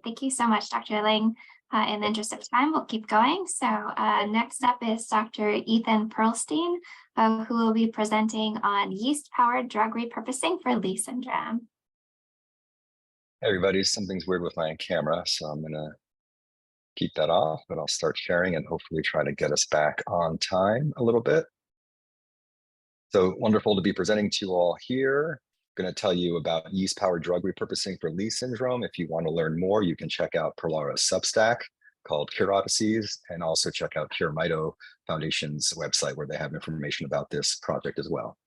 Thank you so much, Dr. Ling. In the interest of time, we'll keep going. So next up is Dr. Ethan Perlstein, who will be presenting on yeast-powered drug repurposing for Leigh syndrome. Hey everybody, something's weird with my camera, so I'm gonna keep that off, but I'll start sharing and hopefully try to get us back on time a little bit. So wonderful to be presenting to you all here. I'm going to tell you about yeast-powered drug repurposing for Leigh syndrome. If you want to learn more, you can check out Perlara's Substack called Cure Odysseys, and also check out Cure Mito Foundation's website where they have information about this project as well.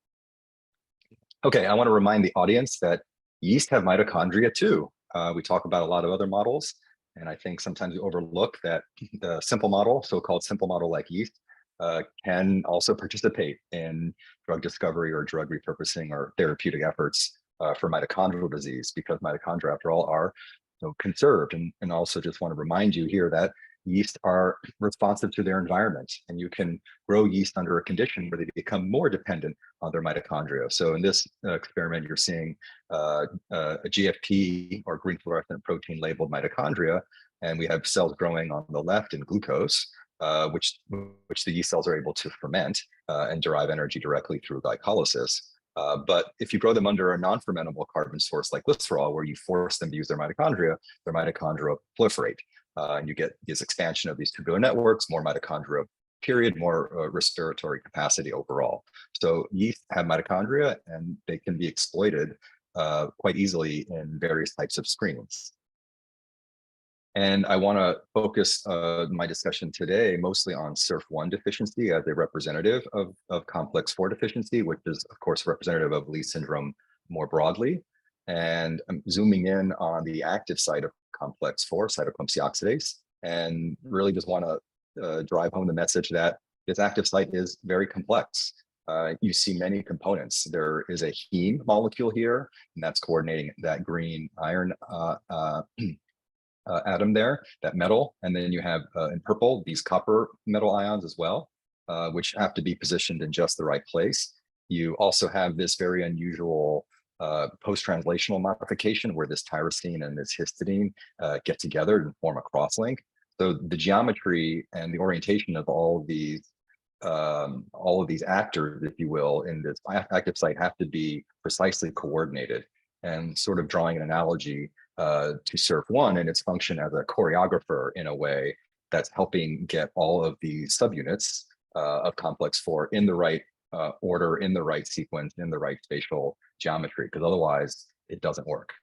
Okay, I want to remind the audience that yeast have mitochondria too. We talk about a lot of other models, and I think sometimes we overlook that the simple model, so-called simple model like yeast, can also participate in drug discovery or drug repurposing or therapeutic efforts for mitochondrial disease, because mitochondria, after all, are conserved. And also just want to remind you here that yeast are responsive to their environment, and you can grow yeast under a condition where they become more dependent on their mitochondria. So in this experiment, you're seeing a GFP or green fluorescent protein labeled mitochondria, and we have cells growing on the left in glucose, which the yeast cells are able to ferment and derive energy directly through glycolysis. But if you grow them under a non-fermentable carbon source like glycerol, where you force them to use their mitochondria proliferate. And you get this expansion of these tubular networks, more mitochondria, period, more respiratory capacity overall. So yeast have mitochondria, and they can be exploited quite easily in various types of screens. And I want to focus my discussion today mostly on SIRF1 deficiency as a representative of complex 4 deficiency, which is, of course, representative of Leigh syndrome more broadly. And I'm zooming in on the active site of complex 4, cytochrome C oxidase, and really just want to drive home the message that this active site is very complex. You see many components. There is a heme molecule here, and that's coordinating that green iron atom there, that metal. And then you have in purple, these copper metal ions as well, which have to be positioned in just the right place. You also have this very unusual post-translational modification where this tyrosine and this histidine get together and form a crosslink. So the geometry and the orientation of all of these actors, if you will, in this active site have to be precisely coordinated. And sort of drawing an analogy to SIRF1 and its function as a choreographer in a way that's helping get all of the subunits of complex 4 in the right order, in the right sequence, in the right spatial geometry, because otherwise it doesn't work.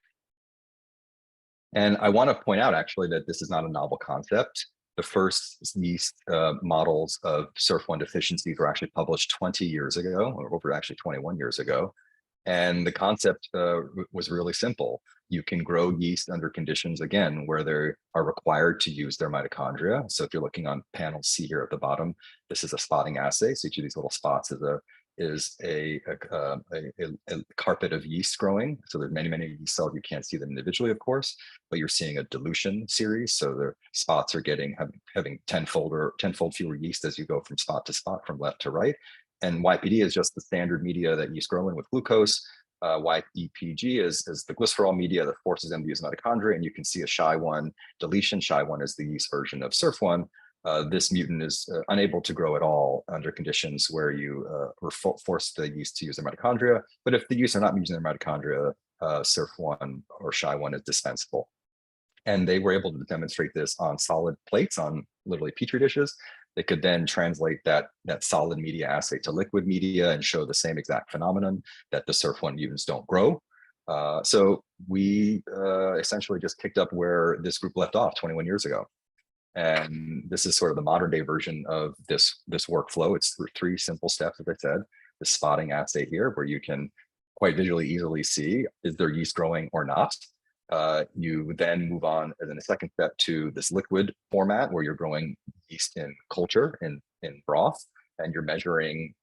And I want to point out actually that this is not a novel concept. The first yeast models of SIRF1 deficiencies were actually published 20 years ago, or over actually 21 years ago. And the concept was really simple. You can grow yeast under conditions, again, where they are required to use their mitochondria. So if you're looking on panel C here at the bottom, this is a spotting assay. So each of these little spots is a carpet of yeast growing. So there's many, many yeast cells. You can't see them individually, of course, but you're seeing a dilution series. So the spots are having tenfold fewer yeast as you go from spot to spot, from left to right. And YPD is just the standard media that yeast grow in with glucose. YEPG is the glycerol media that forces them to use mitochondria, and you can see a SHY1 deletion. SHY1 is the yeast version of SIRF1. This mutant is unable to grow at all under conditions where you force the yeast to use their mitochondria. But if the yeast are not using their mitochondria, SIRF1 or SHY1 is dispensable. And they were able to demonstrate this on solid plates, on literally petri dishes. They could then translate that solid media assay to liquid media and show the same exact phenomenon, that the SIRF1 mutants don't grow. So we essentially just picked up where this group left off 21 years ago. And this is sort of the modern day version of this workflow. It's 3 simple steps, as I said. The spotting assay here, where you can quite visually easily see, is there yeast growing or not? You then move on as in a second step to this liquid format where you're growing yeast in culture, in broth, and you're measuring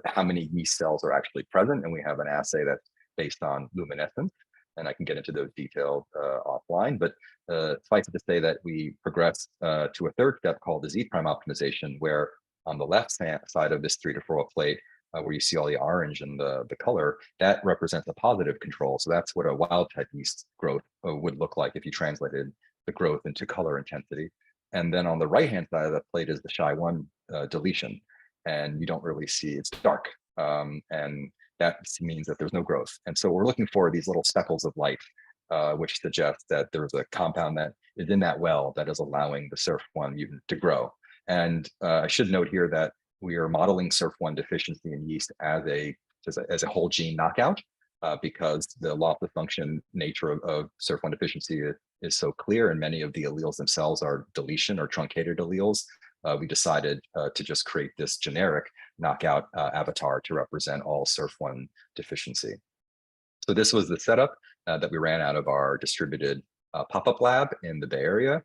how many yeast cells are actually present. And we have an assay that's based on luminescence, and I can get into those details offline. But suffice it to say that we progress to a third step called the Z prime optimization, where on the left side of this 3 to 4 plate, where you see all the orange and the color, that represents a positive control. So that's what a wild type yeast growth would look like if you translated the growth into color intensity. And then on the right-hand side of the plate is the SHI-1 deletion. And you don't really see, it's dark. And that means that there's no growth. And so we're looking for these little speckles of light, which suggests that there's a compound that is in that well that is allowing the SIRF1 mutant to grow. And I should note here that we are modeling SIRF1 deficiency in yeast as a whole gene knockout, because the loss of function nature of SIRF1 deficiency is so clear, and many of the alleles themselves are deletion or truncated alleles. We decided to just create this generic knockout avatar to represent all SIRF1 deficiency. So this was the setup that we ran out of our distributed pop-up lab in the Bay Area.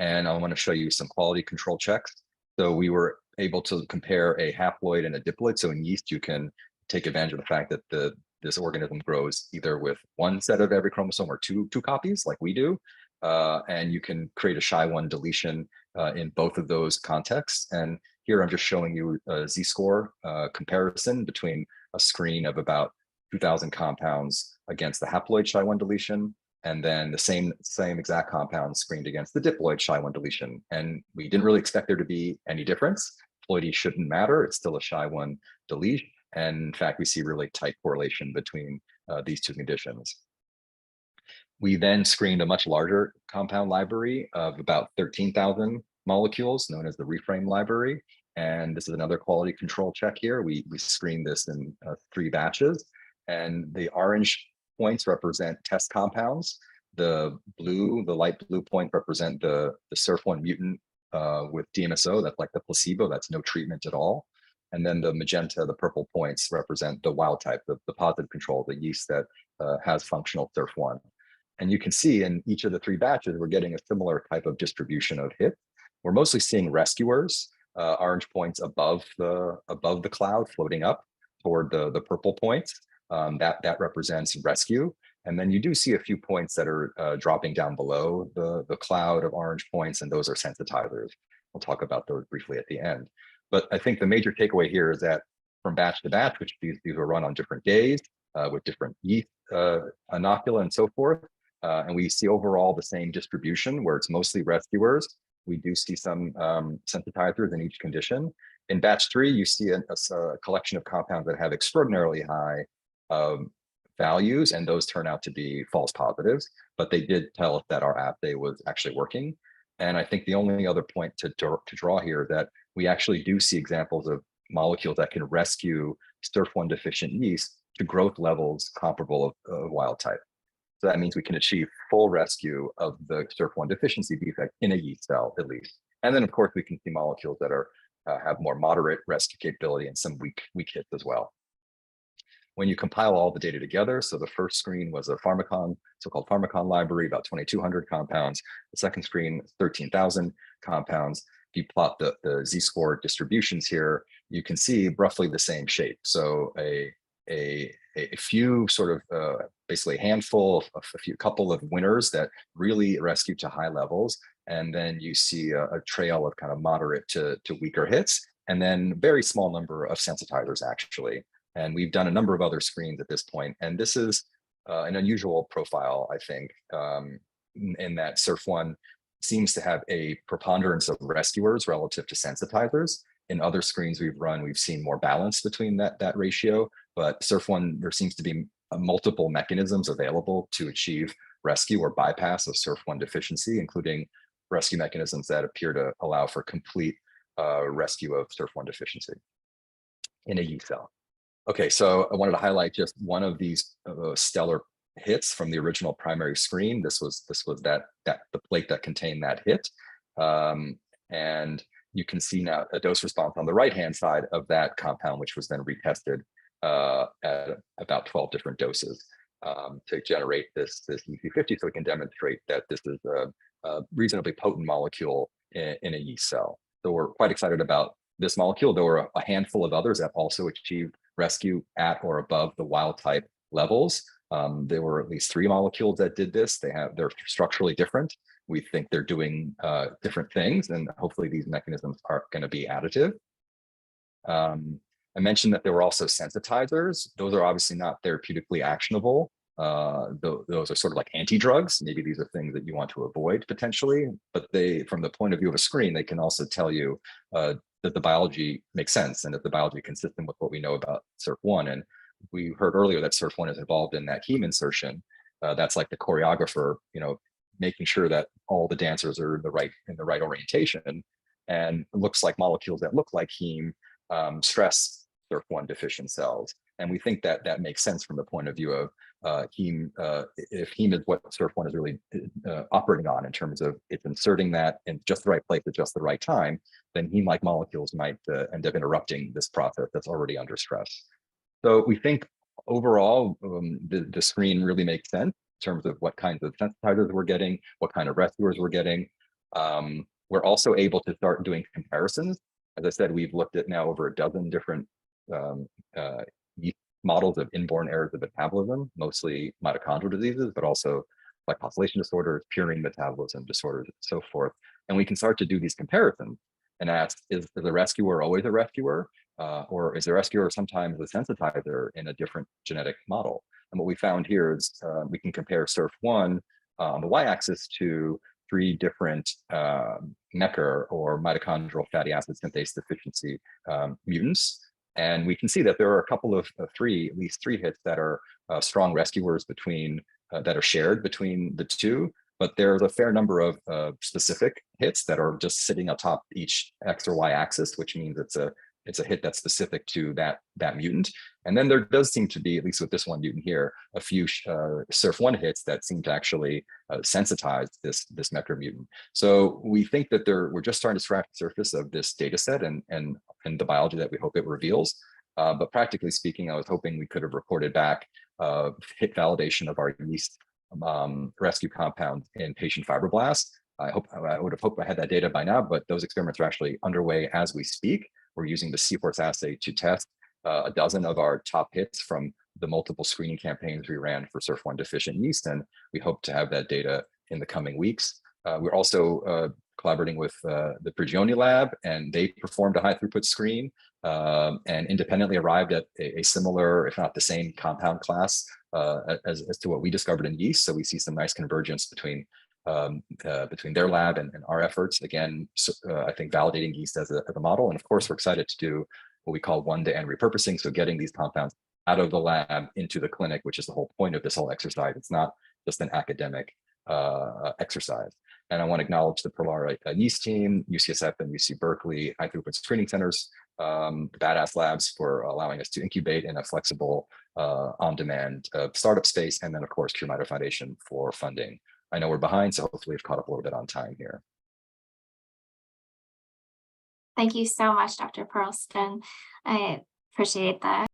And I want to show you some quality control checks. So we were able to compare a haploid and a diploid. So in yeast, you can take advantage of the fact that this organism grows either with one set of every chromosome or two copies like we do. And you can create a SHI-1 deletion in both of those contexts. And here I'm just showing you a Z-score comparison between a screen of about 2,000 compounds against the haploid SHI-1 deletion, and then the same exact compound screened against the diploid SHI-1 deletion. And we didn't really expect there to be any difference. Ploidy shouldn't matter, it's still a SHI-1 delete. And in fact, we see really tight correlation between these two conditions. We then screened a much larger compound library of about 13,000 molecules, known as the reframe library. And this is another quality control check here. We screened this in 3 batches. And the orange points represent test compounds. The light blue point represent the SIRF1 mutant with DMSO, that's like the placebo, that's no treatment at all. And then the magenta, the purple points represent the wild type, the positive control, the yeast that has functional SIRF1. And you can see in each of the 3 batches, we're getting a similar type of distribution of hits. We're mostly seeing rescuers, orange points above the cloud floating up toward the purple points. That represents rescue. And then you do see a few points that are dropping down below the cloud of orange points, and those are sensitizers. We'll talk about those briefly at the end. But I think the major takeaway here is that from batch to batch, which these were run on different days with different yeast inocula and so forth, and we see overall the same distribution where it's mostly rescuers. We do see some sensitizers in each condition. In batch 3, you see a collection of compounds that have extraordinarily high values, and those turn out to be false positives, but they did tell us that our assay was actually working. And I think the only other point to draw here is that we actually do see examples of molecules that can rescue SIRF1 deficient yeast to growth levels comparable of wild type. So that means we can achieve full rescue of the SIRF1 deficiency defect in a yeast cell, at least. And then, of course, we can see molecules that have more moderate rescue capability and some weak hits as well. When you compile all the data together, so the first screen was a pharmacon, so-called pharmacon library, about 2,200 compounds. The second screen, 13,000 compounds. If you plot the Z-score distributions here, you can see roughly the same shape. So a few sort of basically a handful of a couple of winners that really rescue to high levels. And then you see a trail of kind of moderate to weaker hits, and then very small number of sensitizers actually. And we've done a number of other screens at this point. And this is an unusual profile, I think, in that SIRF1 seems to have a preponderance of rescuers relative to sensitizers. In other screens we've run, we've seen more balance between that ratio. But SIRF1, there seems to be multiple mechanisms available to achieve rescue or bypass of SIRF1 deficiency, including rescue mechanisms that appear to allow for complete rescue of SIRF1 deficiency in a yeast cell. Okay, so I wanted to highlight just one of these stellar hits from the original primary screen. This was the plate that contained that hit, and you can see now a dose response on the right-hand side of that compound, which was then retested at about 12 different doses to generate this EC50, so we can demonstrate that this is a reasonably potent molecule in a yeast cell. So we're quite excited about this molecule. There were a handful of others that also achieved rescue at or above the wild type levels. There were at least 3 molecules that did this. They're structurally different. We think they're doing different things, and hopefully these mechanisms are going to be additive. I mentioned that there were also sensitizers. Those are obviously not therapeutically actionable, those are sort of like anti-drugs. Maybe these are things that you want to avoid potentially, but they, from the point of view of a screen, they can also tell you that the biology makes sense and that the biology consistent with what we know about SIRF1. And we heard earlier that SIRF1 is involved in that heme insertion. That's like the choreographer, making sure that all the dancers are in the right orientation. And it looks like molecules that look like heme stress SIRF1 deficient cells. And we think that that makes sense from the point of view of heme. If heme is what SIRF1 is really operating on in terms of it's inserting that in just the right place at just the right time, then heme-like molecules might end up interrupting this process that's already under stress. So we think overall, the screen really makes sense in terms of what kinds of sensitizers we're getting, what kind of rescuers we're getting. We're also able to start doing comparisons. As I said, we've looked at now over a dozen different yeast models of inborn errors of metabolism, mostly mitochondrial diseases, but also glycosylation disorders, purine metabolism disorders, and so forth. And we can start to do these comparisons and ask, is the rescuer always a rescuer? Or is the rescuer sometimes a sensitizer in a different genetic model? And what we found here is we can compare SIRF1 on the y-axis to 3 different MECR or mitochondrial fatty acid synthase deficiency mutants. And we can see that there are a couple of at least three hits that are strong rescuers between that are shared between the two. But there's a fair number of specific hits that are just sitting atop each X or Y axis, which means it's a hit that's specific to that mutant. And then there does seem to be, at least with this one mutant here, a few SIRF1 hits that seem to actually sensitize this MECR mutant. So we think that we're just starting to scratch the surface of this data set and the biology that we hope it reveals. But practically speaking, I was hoping we could have reported back hit validation of our yeast rescue compounds in patient fibroblasts. I would have hoped I had that data by now, but those experiments are actually underway as we speak. We're using the C-Force assay to test a dozen of our top hits from the multiple screening campaigns we ran for SIRF1 deficient yeast, and we hope to have that data in the coming weeks. We're also collaborating with the Prigioni lab, and they performed a high throughput screen and independently arrived at a similar, if not the same, compound class as to what we discovered in yeast. So we see some nice convergence between their lab and our efforts. Again, I think validating yeast as a model. And of course, we're excited to do what we call one-to-end repurposing. So getting these compounds out of the lab into the clinic, which is the whole point of this whole exercise. It's not just an academic exercise. And I want to acknowledge the Perlara yeast team, UCSF and UC Berkeley high throughput screening centers, the Badass Labs for allowing us to incubate in a flexible on-demand startup space. And then of course, Cure Mito Foundation for funding. I know we're behind, so hopefully we've caught up a little bit on time here. Thank you so much, Dr. Perlstein. I appreciate that.